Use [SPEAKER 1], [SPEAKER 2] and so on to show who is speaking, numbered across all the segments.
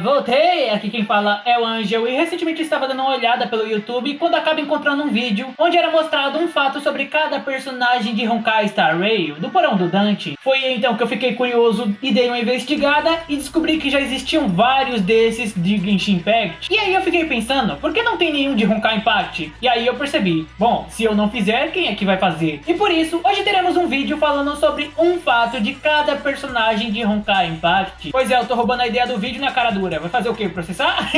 [SPEAKER 1] Voltei! Aqui quem fala é o Angel e recentemente estava dando uma olhada pelo YouTube quando acabo encontrando um vídeo onde era mostrado um fato sobre cada personagem de Honkai Star Rail, do porão do Dante. Foi então que eu fiquei curioso e dei uma investigada e descobri que já existiam vários desses de Genshin Impact. E aí eu fiquei pensando, por que não tem nenhum de Honkai Impact? E aí eu percebi, bom, se eu não fizer, quem é que vai fazer? E por isso, hoje teremos um vídeo falando sobre um fato de cada personagem de Honkai Impact. Pois é, eu tô roubando a ideia do vídeo na cara dura. Vai fazer o que? Processar?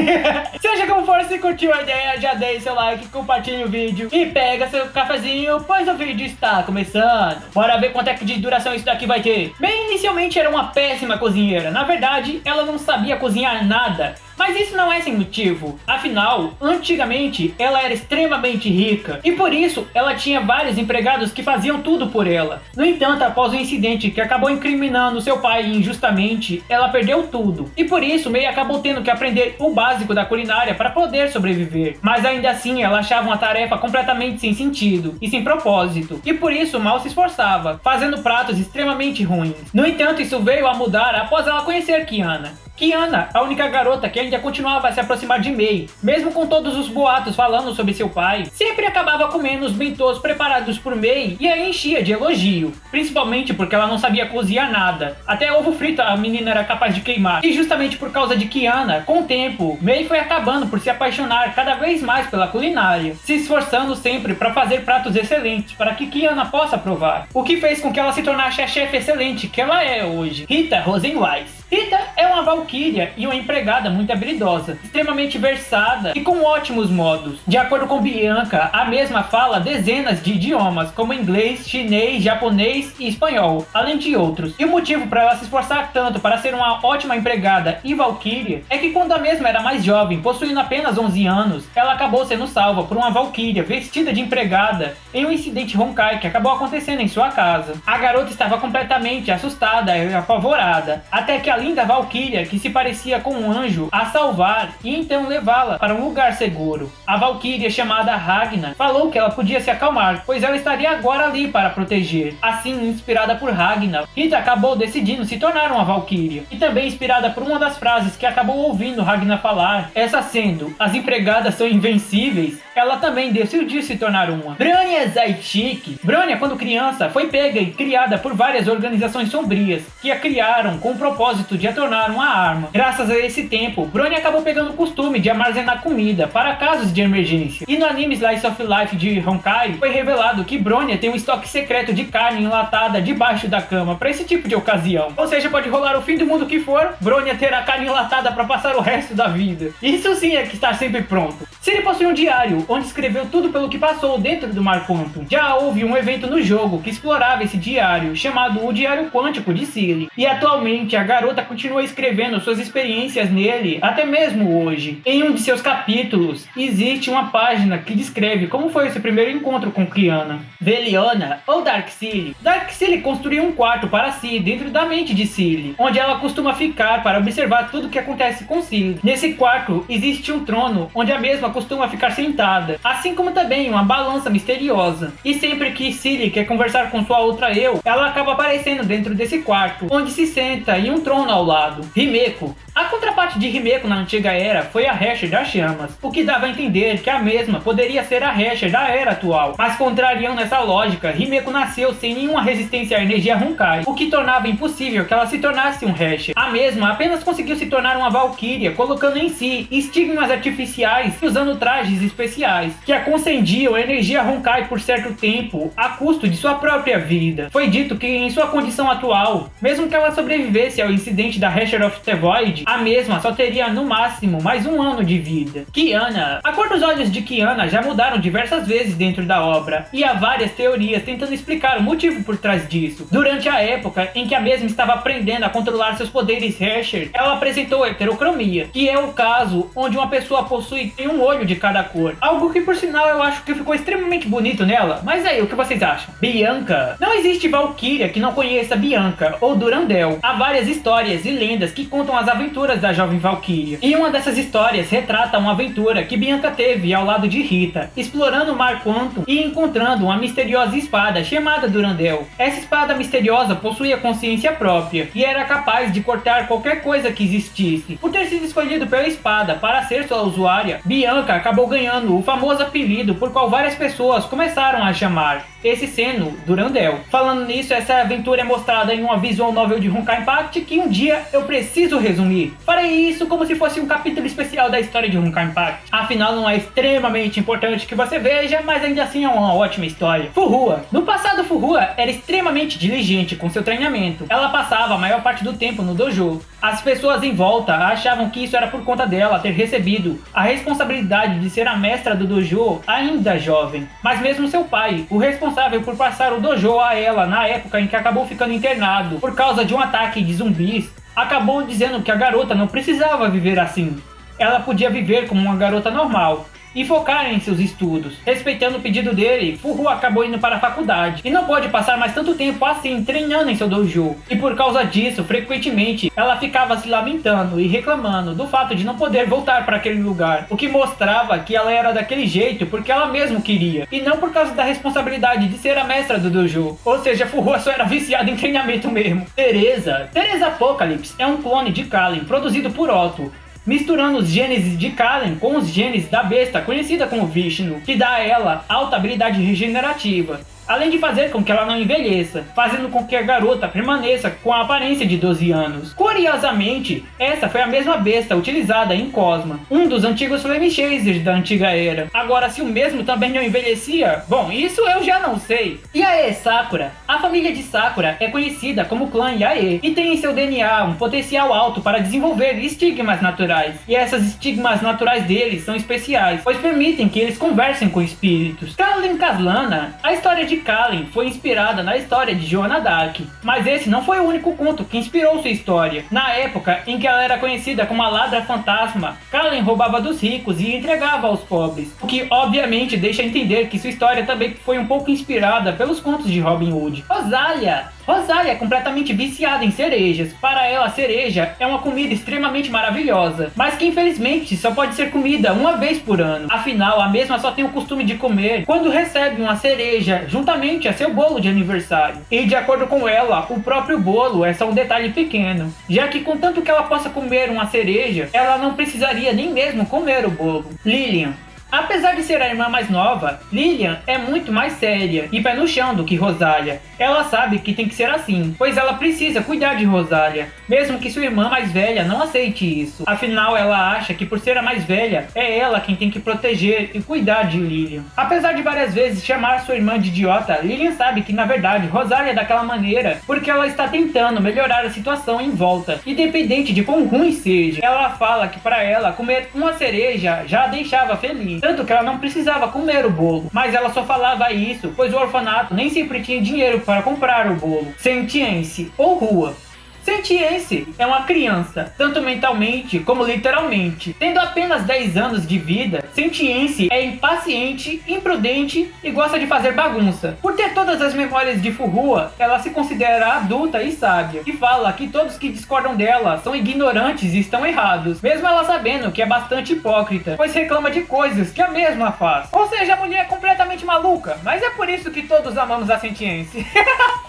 [SPEAKER 1] Seja como for, se curtiu a ideia, já dei seu like, compartilhe o vídeo e pega seu cafezinho, pois o vídeo está começando. Bora ver quanto é que de duração isso daqui vai ter. Bem, inicialmente era uma péssima cozinheira. Na verdade, ela não sabia cozinhar nada. Mas isso não é sem motivo, afinal, antigamente ela era extremamente rica e por isso ela tinha vários empregados que faziam tudo por ela. No entanto, após o incidente que acabou incriminando seu pai injustamente, ela perdeu tudo e por isso Mei acabou tendo que aprender o básico da culinária para poder sobreviver. Mas ainda assim ela achava uma tarefa completamente sem sentido e sem propósito e por isso mal se esforçava, fazendo pratos extremamente ruins. No entanto, isso veio a mudar após ela conhecer Kiana. Kiana, a única garota que ainda continuava a se aproximar de Mei, mesmo com todos os boatos falando sobre seu pai, sempre acabava comendo os bentôs preparados por Mei e a enchia de elogio, principalmente porque ela não sabia cozinhar nada. Até ovo frito a menina era capaz de queimar. E justamente por causa de Kiana, com o tempo, Mei foi acabando por se apaixonar cada vez mais pela culinária, se esforçando sempre para fazer pratos excelentes para que Kiana possa provar, o que fez com que ela se tornasse a chefe excelente que ela é hoje, Rita Rosenweiss. Rita é uma valquíria e uma empregada muito habilidosa, extremamente versada e com ótimos modos. De acordo com Bianca, a mesma fala dezenas de idiomas, como inglês, chinês, japonês e espanhol, além de outros. E o motivo para ela se esforçar tanto para ser uma ótima empregada e valquíria é que quando a mesma era mais jovem, possuindo apenas 11 anos, ela acabou sendo salva por uma valquíria vestida de empregada em um incidente Honkai que acabou acontecendo em sua casa. A garota estava completamente assustada e apavorada, até que a linda valquíria, que se parecia com um anjo, a salvar e então levá-la para um lugar seguro. A valquíria chamada Ragna falou que ela podia se acalmar, pois ela estaria agora ali para proteger. Assim, inspirada por Ragna, Rita acabou decidindo se tornar uma valquíria. E também inspirada por uma das frases que acabou ouvindo Ragna falar, essa sendo, as empregadas são invencíveis, ela também decidiu se tornar uma. Bronya Zaychik. Bronya, quando criança, foi pega e criada por várias organizações sombrias, que a criaram com o propósito de a tornar uma arma. Graças a esse tempo, Bronya acabou pegando o costume de armazenar comida para casos de emergência. E no anime Slice of Life de Honkai, foi revelado que Bronya tem um estoque secreto de carne enlatada debaixo da cama para esse tipo de ocasião. Ou seja, pode rolar o fim do mundo que for, Bronya terá carne enlatada para passar o resto da vida. Isso sim é que está sempre pronto. Se ele possui um diário, onde escreveu tudo pelo que passou dentro do Mar Quantum. Já houve um evento no jogo que explorava esse diário, chamado o Diário Quântico de Cilly. E atualmente a garota continua escrevendo suas experiências nele, até mesmo hoje. Em um de seus capítulos, existe uma página que descreve como foi seu primeiro encontro com Kiana. Veliona, ou Dark Cilly. Dark Cilly construiu um quarto para si dentro da mente de Cilly, onde ela costuma ficar para observar tudo o que acontece com Cilly. Nesse quarto, existe um trono, onde a mesma costuma ficar sentada, assim como também uma balança misteriosa. E sempre que Cilly quer conversar com sua outra eu, ela acaba aparecendo dentro desse quarto, onde se senta em um trono ao lado. Himeko. A contraparte de Himeko na antiga era foi a Hersher das Chamas, o que dava a entender que a mesma poderia ser a Hersher da era atual. Mas contrariando essa lógica, Himeko nasceu sem nenhuma resistência à energia Honkai, o que tornava impossível que ela se tornasse um Hersher. A mesma apenas conseguiu se tornar uma valquíria, colocando em si estigmas artificiais e usando trajes especiais, que a concediam energia Honkai por certo tempo, a custo de sua própria vida. Foi dito que em sua condição atual, mesmo que ela sobrevivesse ao incidente da Hersher of the Void, a mesma só teria no máximo mais um ano de vida. Kiana. A cor dos olhos de Kiana já mudaram diversas vezes dentro da obra, e há várias teorias tentando explicar o motivo por trás disso. Durante a época em que a mesma estava aprendendo a controlar seus poderes Hersher, ela apresentou heterocromia, que é o caso onde uma pessoa possui um olho de cada cor. Algo que por sinal eu acho que ficou extremamente bonito nela. Mas aí, o que vocês acham? Bianca. Não existe valquíria que não conheça Bianca ou Durandal. Há várias histórias histórias e lendas que contam as aventuras da jovem Valkyria. E uma dessas histórias retrata uma aventura que Bianca teve ao lado de Rita, explorando o Mar Quantum e encontrando uma misteriosa espada chamada Durandal. Essa espada misteriosa possuía consciência própria e era capaz de cortar qualquer coisa que existisse. Por ter sido escolhido pela espada para ser sua usuária, Bianca acabou ganhando o famoso apelido por qual várias pessoas começaram a chamar, esse sendo Durandal. Falando nisso, essa aventura é mostrada em uma visual novel de Honkai Impact que um dia eu preciso resumir. Farei isso como se fosse um capítulo especial da história de Honkai Impact. Afinal, não é extremamente importante que você veja, mas ainda assim é uma ótima história. Furuha. No passado, Furuha era extremamente diligente com seu treinamento. Ela passava a maior parte do tempo no dojo. As pessoas em volta achavam que isso era por conta dela ter recebido a responsabilidade de ser a mestra do dojo ainda jovem. Mas mesmo seu pai, o responsável por passar o dojo a ela na época em que acabou ficando internado por causa de um ataque de zumbis, acabou dizendo que a garota não precisava viver assim. Ela podia viver como uma garota normal e focar em seus estudos. Respeitando o pedido dele, Furuha acabou indo para a faculdade e não pode passar mais tanto tempo assim treinando em seu dojo. E por causa disso, frequentemente, ela ficava se lamentando e reclamando do fato de não poder voltar para aquele lugar, o que mostrava que ela era daquele jeito porque ela mesma queria, e não por causa da responsabilidade de ser a mestra do dojo. Ou seja, Furuha só era viciada em treinamento mesmo. Teresa Apocalypse é um clone de Kallen produzido por Otto, misturando os genes de Kallen com os genes da besta conhecida como Vishnu, que dá a ela alta habilidade regenerativa, além de fazer com que ela não envelheça, fazendo com que a garota permaneça com a aparência de 12 anos. Curiosamente, essa foi a mesma besta utilizada em Cosma, um dos antigos Flame Chasers da antiga era. Agora, se o mesmo também não envelhecia, bom, isso eu já não sei. Yae Sakura. A família de Sakura é conhecida como clã Yae e tem em seu DNA um potencial alto para desenvolver estigmas naturais. E essas estigmas naturais deles são especiais, pois permitem que eles conversem com espíritos. Kallen Kaslana. A história de Kallen foi inspirada na história de Joanna Dark, mas esse não foi o único conto que inspirou sua história. Na época em que ela era conhecida como a Ladra Fantasma, Kallen roubava dos ricos e entregava aos pobres, o que obviamente deixa entender que sua história também foi um pouco inspirada pelos contos de Robin Hood. Rosalia é completamente viciada em cerejas. Para ela, a cereja é uma comida extremamente maravilhosa, mas que infelizmente só pode ser comida uma vez por ano. Afinal, a mesma só tem o costume de comer quando recebe uma cereja juntamente a seu bolo de aniversário. E de acordo com ela, o próprio bolo é só um detalhe pequeno, já que contanto que ela possa comer uma cereja, ela não precisaria nem mesmo comer o bolo. Lilian. Apesar de ser a irmã mais nova, Lilian é muito mais séria e pé no chão do que Rosalia. Ela sabe que tem que ser assim, pois ela precisa cuidar de Rosalia, mesmo que sua irmã mais velha não aceite isso. Afinal, ela acha que por ser a mais velha, é ela quem tem que proteger e cuidar de Lilian. Apesar de várias vezes chamar sua irmã de idiota, Lilian sabe que na verdade Rosalia é daquela maneira porque ela está tentando melhorar a situação em volta, independente de quão ruim seja. Ela fala que para ela comer uma cereja já a deixava feliz, tanto que ela não precisava comer o bolo, mas ela só falava isso pois o orfanato nem sempre tinha dinheiro para comprar o bolo. Sentiense ou rua. Sentiense é uma criança, tanto mentalmente como literalmente. Tendo apenas 10 anos de vida, Sentiense é impaciente, imprudente e gosta de fazer bagunça. Por ter todas as memórias de Furuha, ela se considera adulta e sábia, e fala que todos que discordam dela são ignorantes e estão errados, mesmo ela sabendo que é bastante hipócrita, pois reclama de coisas que a mesma faz. Ou seja, a mulher é completamente maluca, mas é por isso que todos amamos a Sentiense.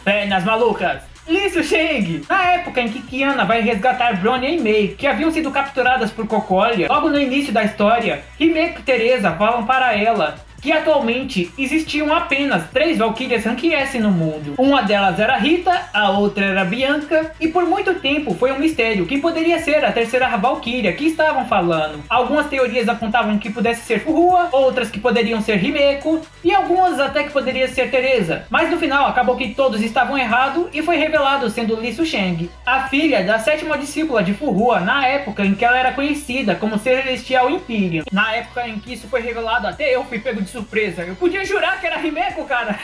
[SPEAKER 1] Pernas malucas! Liu Sheng. Na época em que Kiana vai resgatar Bronya e Mei, que haviam sido capturadas por Cocolia, logo no início da história, Himeko e Teresa falam para ela que atualmente existiam apenas 3 Valkyrias Rank S no mundo. Uma delas era Rita, a outra era Bianca, e por muito tempo foi um mistério quem poderia ser a terceira Valkyria que estavam falando. Algumas teorias apontavam que pudesse ser Furuha, outras que poderiam ser Himeko, e algumas até que poderia ser Teresa. Mas no final acabou que todos estavam errados e foi revelado sendo Liu Sheng, a filha da 7ª discípula de Furuha, na época em que ela era conhecida como Celestial Imperium. Na época em que isso foi revelado, até eu fui pego de surpresa. Eu podia jurar que era Himeko, cara.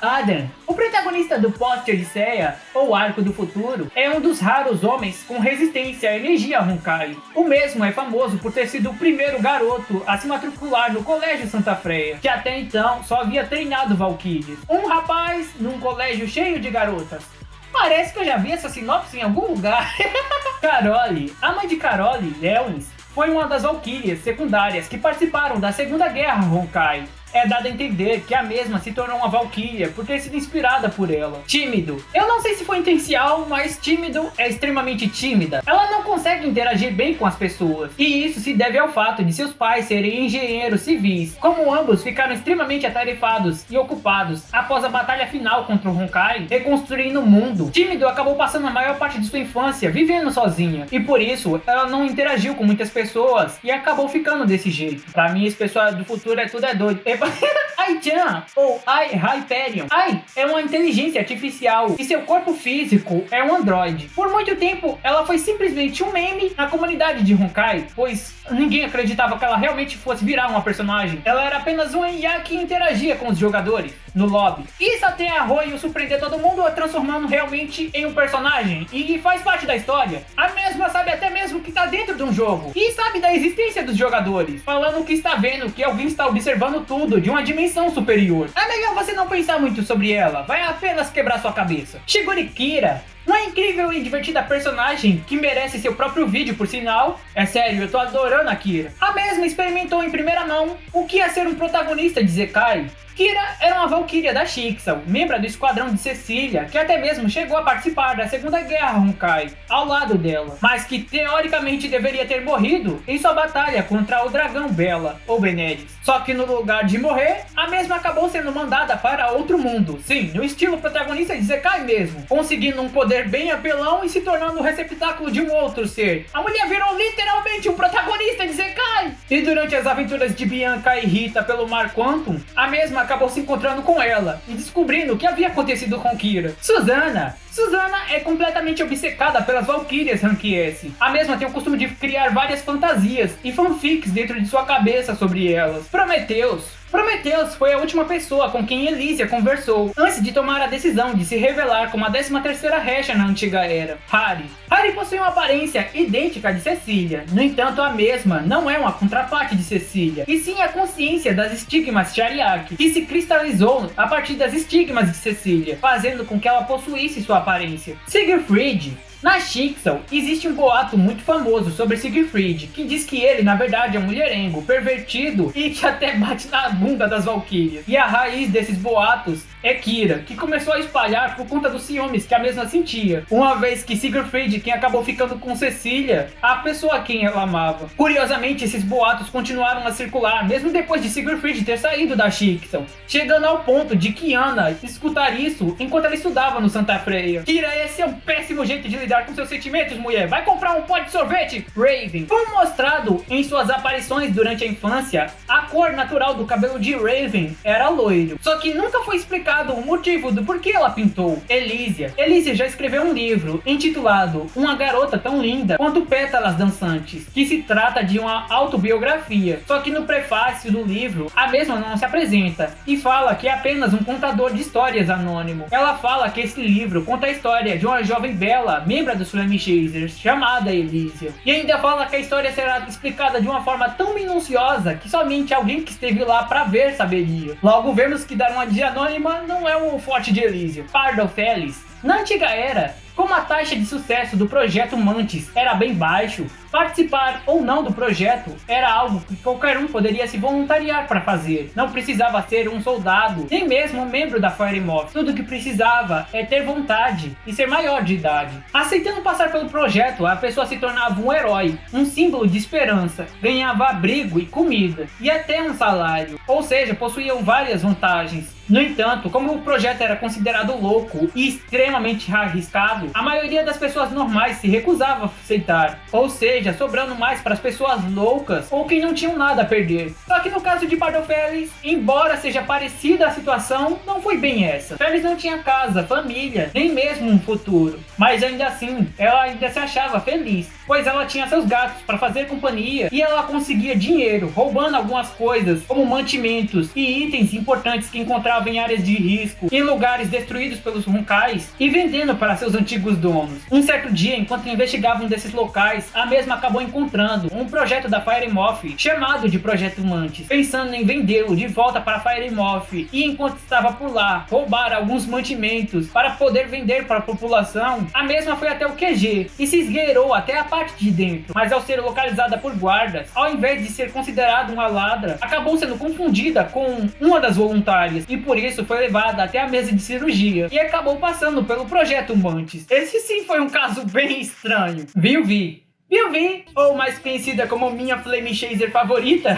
[SPEAKER 1] Adam, o protagonista do Post-Odisseia, ou Arco do Futuro, é um dos raros homens com resistência à energia Honkai. O mesmo é famoso por ter sido o primeiro garoto a se matricular no Colégio Santa Freya, que até então só havia treinado Valkyries. Um rapaz num colégio cheio de garotas. Parece que eu já vi essa sinopse em algum lugar. Carole, a mãe de Carole, Lewis, foi uma das valquírias secundárias que participaram da Segunda Guerra Honkai. É dado a entender que a mesma se tornou uma valquíria por ter sido inspirada por ela. Tímido. Eu não sei se foi intencional, mas tímido é extremamente tímida. Ela não consegue interagir bem com as pessoas. E isso se deve ao fato de seus pais serem engenheiros civis. Como ambos ficaram extremamente atarefados e ocupados após a batalha final contra o Honkai, reconstruindo o mundo, Tímido acabou passando a maior parte de sua infância vivendo sozinha. E por isso, ela não interagiu com muitas pessoas e acabou ficando desse jeito. Pra mim, esse pessoal do futuro tudo é doido. Ai-chan, ou Hyperion. Ai é uma inteligência artificial e seu corpo físico é um androide. Por muito tempo, ela foi simplesmente um meme na comunidade de Honkai, pois ninguém acreditava que ela realmente fosse virar uma personagem. Ela era apenas um IA que interagia com os jogadores no lobby. Isso até a Royo surpreender todo mundo, a transformando realmente em um personagem e faz parte da história. A mesma sabe até mesmo que tá dentro de um jogo e sabe da existência dos jogadores, falando que está vendo que alguém está observando tudo de uma dimensão superior. É melhor você não pensar muito sobre ela, vai apenas quebrar sua cabeça. Shigure Kira, uma incrível e divertida personagem que merece seu próprio vídeo, por sinal. É sério, eu tô adorando a Kira. A mesma experimentou em primeira mão o que é ser um protagonista de Zekai. Kira era uma valquíria da Shixel, membro do esquadrão de Cecília, que até mesmo chegou a participar da Segunda Guerra Honkai, ao lado dela, mas que teoricamente deveria ter morrido em sua batalha contra o dragão Bela, ou Benedis. Só que no lugar de morrer, a mesma acabou sendo mandada para outro mundo, sim, no estilo protagonista de Zekai mesmo, conseguindo um poder bem apelão e se tornando o receptáculo de um outro ser. A mulher virou literalmente um protagonista de Zekai! E durante as aventuras de Bianca e Rita pelo Mar Quantum, a mesma acabou se encontrando com ela e descobrindo o que havia acontecido com Kira. Susana é completamente obcecada pelas Valkyrias Rank S. A mesma tem o costume de criar várias fantasias e fanfics dentro de sua cabeça sobre elas. Prometheus foi a última pessoa com quem Elysia conversou antes de tomar a decisão de se revelar como a 13ª Hesha na antiga era. Harry possui uma aparência idêntica de Cecília, no entanto a mesma não é uma contraparte de Cecília, e sim a consciência das estigmas Shariak, que se cristalizou a partir das estigmas de Cecília, fazendo com que ela possuísse sua aparência. Siegfried. Na Shixel, existe um boato muito famoso sobre Siegfried, que diz que ele, na verdade, é um mulherengo, pervertido e que até bate na bunda das Valkyrias. E a raiz desses boatos é Kira, que começou a espalhar por conta dos ciúmes que a mesma sentia, uma vez que Siegfried, quem acabou ficando com Cecília, a pessoa a quem ela amava. Curiosamente, esses boatos continuaram a circular, mesmo depois de Siegfried ter saído da Shixel, chegando ao ponto de Kiana escutar isso enquanto ela estudava no Santa Freya. Kira, esse é um péssimo jeito de lidar com seus sentimentos, mulher. Vai comprar um pó de sorvete. Raven. Como mostrado em suas aparições durante a infância, a cor natural do cabelo de Raven era loiro. Só que nunca foi explicado o motivo do porquê ela pintou. Elysia já escreveu um livro intitulado Uma Garota Tão Linda Quanto Pétalas Dançantes, que se trata de uma autobiografia. Só que no prefácio do livro, a mesma não se apresenta e fala que é apenas um contador de histórias anônimo. Ela fala que esse livro conta a história de uma jovem bela, membro dos Flame Chasers, chamada Elysia. E ainda fala que a história será explicada de uma forma tão minuciosa que somente alguém que esteve lá para ver saberia. Logo vemos que dar uma de anônima não é o forte de Elysia. Pardal Felis. Na antiga era, como a taxa de sucesso do projeto Mantis era bem baixo, participar ou não do projeto era algo que qualquer um poderia se voluntariar para fazer. Não precisava ser um soldado, nem mesmo um membro da Fire Moth. Tudo que precisava é ter vontade e ser maior de idade. Aceitando passar pelo projeto, a pessoa se tornava um herói, um símbolo de esperança, ganhava abrigo e comida, e até um salário, ou seja, possuíam várias vantagens. No entanto, como o projeto era considerado louco e extremamente arriscado, a maioria das pessoas normais se recusava a aceitar, ou seja, sobrando mais para as pessoas loucas ou que não tinham nada a perder. Só que no caso de Pardal Felis, embora seja parecida a situação, não foi bem essa. Felis não tinha casa, família, nem mesmo um futuro, mas ainda assim, ela ainda se achava feliz. pois ela tinha seus gatos para fazer companhia e ela conseguia dinheiro, roubando algumas coisas como mantimentos e itens importantes que encontrava em áreas de risco, em lugares destruídos pelos Honkais, e vendendo para seus antigos donos. Um certo dia, enquanto investigavam desses locais, a mesma acabou encontrando um projeto da Fire Moth chamado de Projeto Mantis, pensando em vendê-lo de volta para a Fire Moth, e enquanto estava por lá, roubar alguns mantimentos para poder vender para a população. A mesma foi até o QG e se esgueirou até a parte de dentro, mas ao ser localizada por guardas, ao invés de ser considerada uma ladra, acabou sendo confundida com uma das voluntárias e por isso foi levada até a mesa de cirurgia e acabou passando pelo Projeto Mantis. Esse sim foi um caso bem estranho. Viu, Vi? Viu, ou mais conhecida como minha Flame Chaser favorita,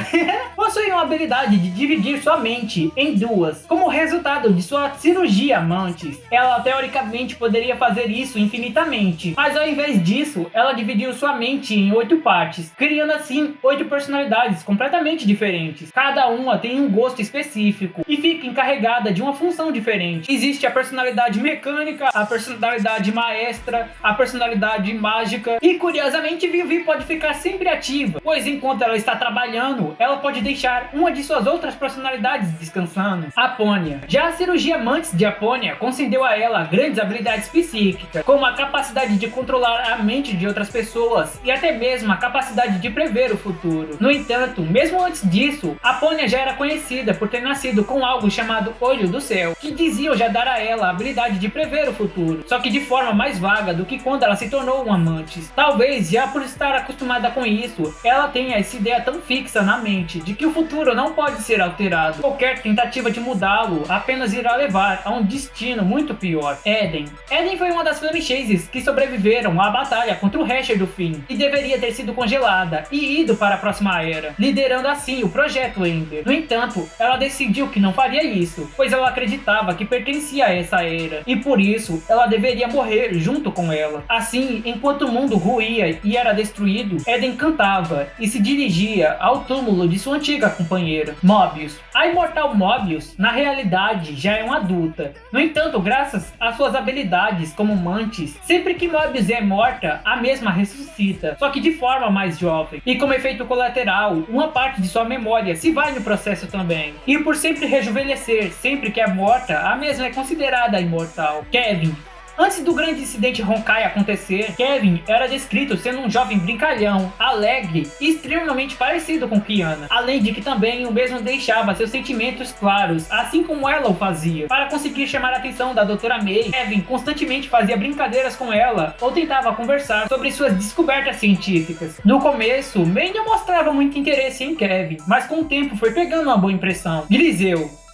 [SPEAKER 1] possui uma habilidade de dividir sua mente em duas, como resultado de sua cirurgia Mantis. Ela teoricamente poderia fazer isso infinitamente, mas ao invés disso, ela dividiu sua mente em 8 partes, criando assim 8 personalidades completamente diferentes. Cada uma tem um gosto específico e fica encarregada de uma função diferente. Existe a personalidade mecânica, a personalidade maestra, a personalidade mágica e, curiosamente, Vivi pode ficar sempre ativa, pois enquanto ela está trabalhando, ela pode deixar uma de suas outras personalidades descansando. Apônia. Já a cirurgia Mantis de Apônia concedeu a ela grandes habilidades psíquicas, como a capacidade de controlar a mente de outras pessoas e até mesmo a capacidade de prever o futuro. No entanto, mesmo antes disso, Apônia já era conhecida por ter nascido com algo chamado Olho do Céu, que diziam já dar a ela a habilidade de prever o futuro, só que de forma mais vaga do que quando ela se tornou uma Mantis. Talvez já por estar acostumada com isso, ela tenha essa ideia tão fixa na mente de que o futuro não pode ser alterado. Qualquer tentativa de mudá-lo apenas irá levar a um destino muito pior. Eden. Eden foi uma das Flame Chasers que sobreviveram à batalha contra o Rasher do fim, e deveria ter sido congelada e ido para a próxima era, liderando assim o Projeto Ember. No entanto, ela decidiu que não faria isso, pois ela acreditava que pertencia a essa era, e por isso ela deveria morrer junto com ela. Assim, enquanto o mundo ruía e era destruído, Eden cantava e se dirigia ao túmulo de sua antiga companheira, Mobius. A imortal Mobius, na realidade, já é uma adulta. No entanto, graças às suas habilidades como Mantis, sempre que Mobius é morta, a mesma ressuscita, só que de forma mais jovem. E como efeito colateral, uma parte de sua memória se vai no processo também. E por sempre rejuvenescer, sempre que é morta, a mesma é considerada imortal. Kevin. Antes do grande incidente Honkai acontecer, Kevin era descrito sendo um jovem brincalhão, alegre e extremamente parecido com Kiana, além de que também o mesmo deixava seus sentimentos claros, assim como ela o fazia. Para conseguir chamar a atenção da Dra. May, Kevin constantemente fazia brincadeiras com ela ou tentava conversar sobre suas descobertas científicas. No começo, May não mostrava muito interesse em Kevin, mas com o tempo foi pegando uma boa impressão.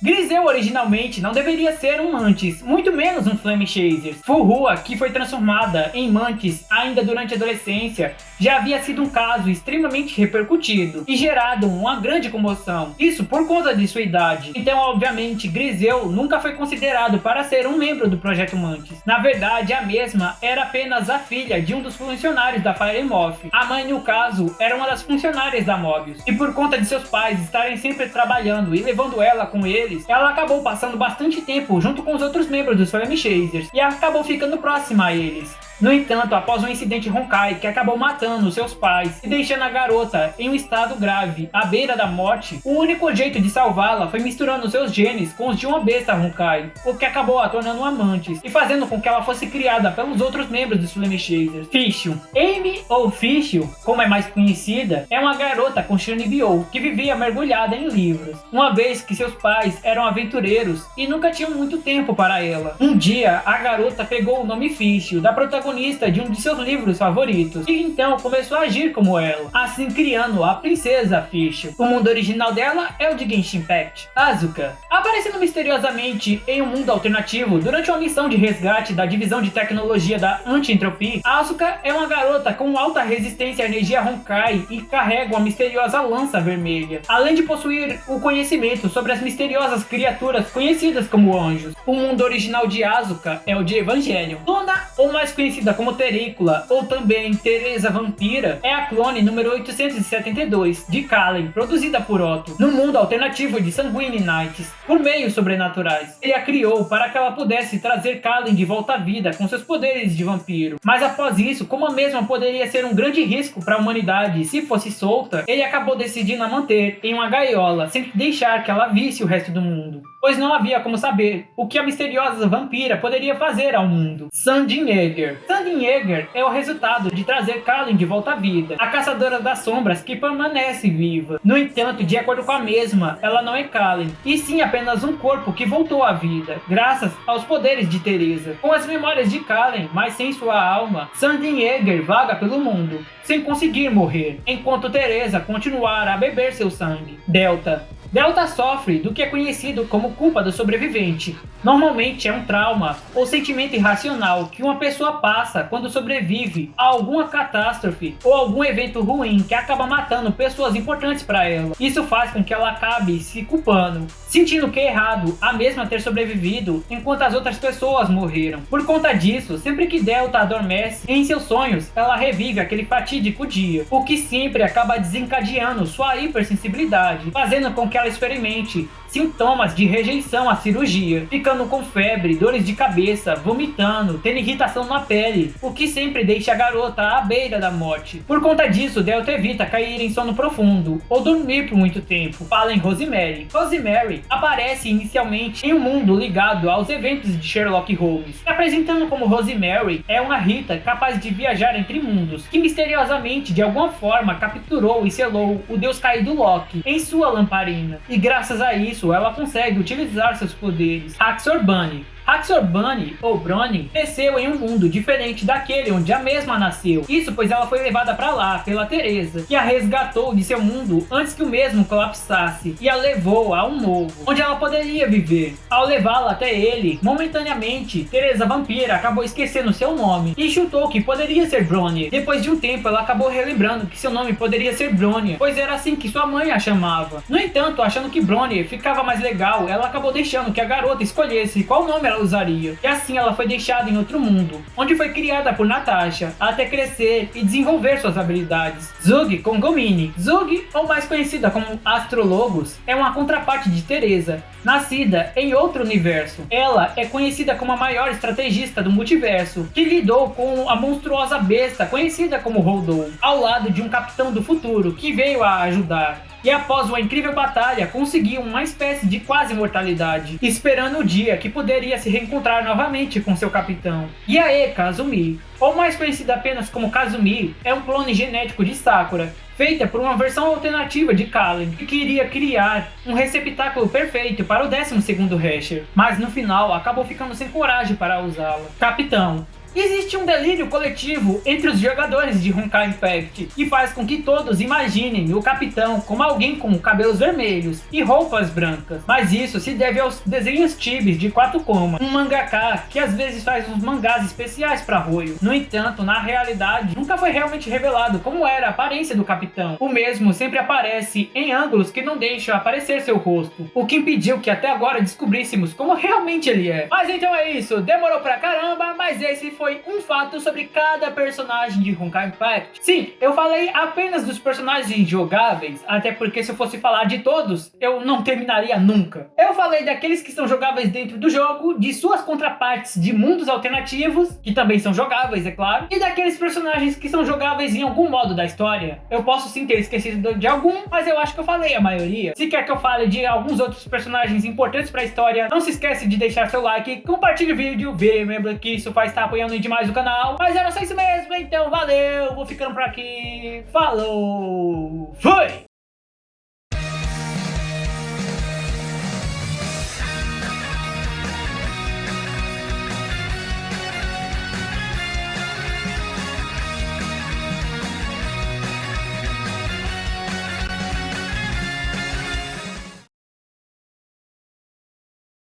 [SPEAKER 1] Grisel originalmente não deveria ser um Mantis, muito menos um Flame Chaser. Furua, que foi transformada em Mantis ainda durante a adolescência, já havia sido um caso extremamente repercutido e gerado uma grande comoção, isso por conta de sua idade. Então, obviamente, Grisel nunca foi considerado para ser um membro do Projeto Mantis. Na verdade, a mesma era apenas a filha de um dos funcionários da Fire Moth. A mãe, no caso, era uma das funcionárias da Mobius, e por conta de seus pais estarem sempre trabalhando e levando ela com eles, ela acabou passando bastante tempo junto com os outros membros dos Flame Chasers e acabou ficando próxima a eles. No entanto, após um incidente Honkai que acabou matando seus pais e deixando a garota em um estado grave, à beira da morte, o único jeito de salvá-la foi misturando seus genes com os de uma besta Honkai, o que acabou a tornando uma Mantis e fazendo com que ela fosse criada pelos outros membros dos Flame Chasers. Fischl. Amy, ou Fischl, como é mais conhecida, é uma garota com Shiny Bio que vivia mergulhada em livros, uma vez que seus pais eram aventureiros e nunca tinham muito tempo para ela. Um dia, a garota pegou o nome Fischl da protagonista de um de seus livros favoritos, e então começou a agir como ela, assim criando a Princesa Fischl. O mundo original dela é o de Genshin Impact. Asuka. Aparecendo misteriosamente em um mundo alternativo durante uma missão de resgate da divisão de tecnologia da Anti-Entropy, Asuka é uma garota com alta resistência à energia Honkai e carrega uma misteriosa lança vermelha, além de possuir o conhecimento sobre as misteriosas criaturas conhecidas como anjos. O mundo original de Asuka é o de Evangelion. Luna, ou mais conhecida como Terícula, ou também Teresa Vampira, é a clone número 872 de Kallen, produzida por Otto, no mundo alternativo de Sanguine Knights. por meios sobrenaturais. Ele a criou para que ela pudesse trazer Kallen de volta à vida com seus poderes de vampiro. Mas após isso, como a mesma poderia ser um grande risco para a humanidade se fosse solta, ele acabou decidindo a manter em uma gaiola, sem deixar que ela visse o resto do mundo, pois não havia como saber o que a misteriosa vampira poderia fazer ao mundo. Sandin Yeager. Sandin Yeager é o resultado de trazer Kallen de volta à vida, a caçadora das sombras que permanece viva. No entanto, de acordo com a mesma, ela não é Kallen, e sim apenas um corpo que voltou à vida, graças aos poderes de Teresa. Com as memórias de Kallen, mas sem sua alma, Sandin Yeager vaga pelo mundo, sem conseguir morrer, enquanto Teresa continuar a beber seu sangue. Delta. Delta sofre do que é conhecido como culpa do sobrevivente. Normalmente é um trauma ou sentimento irracional que uma pessoa passa quando sobrevive a alguma catástrofe ou algum evento ruim que acaba matando pessoas importantes para ela. Isso faz com que ela acabe se culpando, sentindo que é errado a mesma ter sobrevivido enquanto as outras pessoas morreram. Por conta disso, sempre que Delta adormece, em seus sonhos ela revive aquele fatídico dia, o que sempre acaba desencadeando sua hipersensibilidade, fazendo com que ela experimente sintomas de rejeição à cirurgia, ficando com febre, dores de cabeça, vomitando, tendo irritação na pele, o que sempre deixa a garota à beira da morte. Por conta disso, Delta evita cair em sono profundo ou dormir por muito tempo. Fala em Rosemary. Rosemary aparece inicialmente em um mundo ligado aos eventos de Sherlock Holmes, se apresentando como Rosemary é uma Rita capaz de viajar entre mundos, que misteriosamente de alguma forma capturou e selou o deus caído Loki em sua lamparina, e graças a isso ela consegue utilizar seus poderes. Haxor Bunny. Haxor Bunny, ou Bronnie, cresceu em um mundo diferente daquele onde a mesma nasceu. Isso pois ela foi levada para lá pela Teresa, que a resgatou de seu mundo antes que o mesmo colapsasse e a levou a um novo, onde ela poderia viver. Ao levá-la até ele, momentaneamente, Teresa Vampira acabou esquecendo seu nome e chutou que poderia ser Bronnie. Depois de um tempo, ela acabou relembrando que seu nome poderia ser Bronia, pois era assim que sua mãe a chamava. No entanto, achando que Bronnie ficava mais legal, ela acabou deixando que a garota escolhesse qual nome ela usaria. E assim ela foi deixada em outro mundo, onde foi criada por Natasha, até crescer e desenvolver suas habilidades. Zug Kongomini. Zug, ou mais conhecida como Astrologos, é uma contraparte de Teresa, nascida em outro universo. Ela é conhecida como a maior estrategista do multiverso, que lidou com a monstruosa besta conhecida como Holdou, ao lado de um capitão do futuro que veio a ajudar. E após uma incrível batalha, conseguiu uma espécie de quase imortalidade, esperando o dia que poderia se reencontrar novamente com seu capitão. Yae Kazumi, ou mais conhecida apenas como Kazumi, é um clone genético de Sakura, feita por uma versão alternativa de Kallen, que queria criar um receptáculo perfeito para o 12º Hasher, mas no final acabou ficando sem coragem para usá-la. Capitão. Existe um delírio coletivo entre os jogadores de Honkai Impact, que faz com que todos imaginem o capitão como alguém com cabelos vermelhos e roupas brancas. Mas isso se deve aos desenhos Chibis de 4 Koma, um mangaka que às vezes faz uns mangás especiais para Hoyo. No entanto, na realidade, nunca foi realmente revelado como era a aparência do capitão. O mesmo sempre aparece em ângulos que não deixam aparecer seu rosto, o que impediu que até agora descobríssemos como realmente ele é. Mas então é isso, demorou pra caramba, mas esse foi um fato sobre cada personagem de Honkai Impact. Sim, eu falei apenas dos personagens jogáveis, até porque se eu fosse falar de todos, eu não terminaria nunca. Eu falei daqueles que são jogáveis dentro do jogo, de suas contrapartes de mundos alternativos, que também são jogáveis, é claro, e daqueles personagens que são jogáveis em algum modo da história. Eu posso sim ter esquecido de algum, mas eu acho que eu falei a maioria. Se quer que eu fale de alguns outros personagens importantes para a história, não se esquece de deixar seu like, compartilhe o vídeo, lembra que isso vai estar apoiando demais o canal. Mas era só isso mesmo, então valeu, vou ficando por aqui, falou, fui!